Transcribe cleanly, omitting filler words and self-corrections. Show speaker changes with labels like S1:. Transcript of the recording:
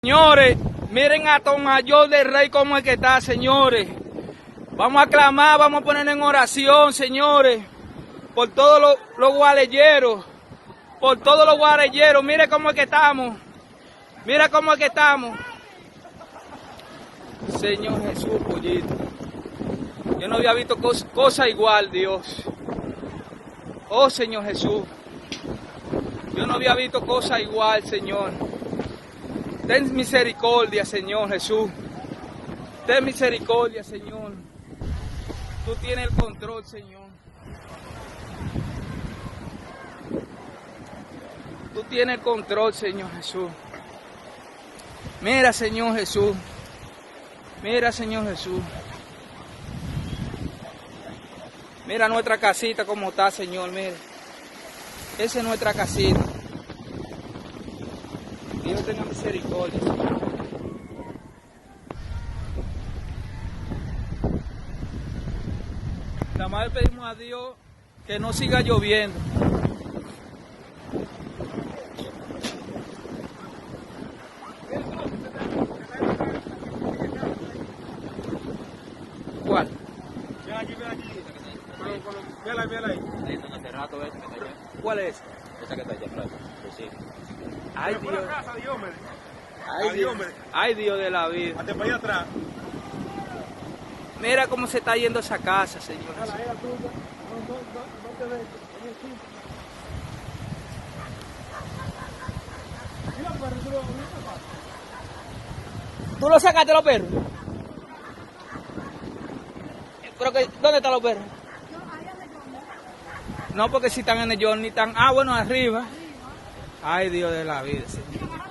S1: Señores, miren a Tomayor del Rey cómo es que está, señores. Vamos a clamar, vamos a poner en oración, señores, por todos los guarelleros, por todos los guarelleros. Miren cómo es que estamos, mira cómo es que estamos. Señor Jesús, pollito. Yo no había visto cosa igual, Dios. Oh, Señor Jesús. Yo no había visto cosa igual, Señor. Ten misericordia, Señor Jesús. Ten misericordia, Señor. Tú tienes el control, Señor. Tú tienes el control, Señor Jesús. Mira, Señor Jesús. Mira, Señor Jesús. Mira nuestra casita como está, Señor. Mira. Esa es nuestra casita. Dios tenga misericordia, Señor. Nada más le pedimos a Dios que no siga lloviendo. ¿Cuál?
S2: Ven allí. Vela ahí.
S3: Ahí están hace rato, ¿ves?
S1: ¿Cuál es?
S3: Esa que está allá atrás. Pues sí.
S1: Ay,
S2: Pero
S1: Dios.
S2: por la casa, Dios, hombre.
S1: Ay, Dios. Ay, Dios de la vida.
S2: Hasta para allá atrás.
S1: Mira cómo se está yendo esa casa, Señor. ¿Tú lo sacaste los perros? Pero que, ¿dónde están los perros? No, porque si están en el Johnny, están... Ah, bueno, arriba. Ay, Dios de la vida, Señor.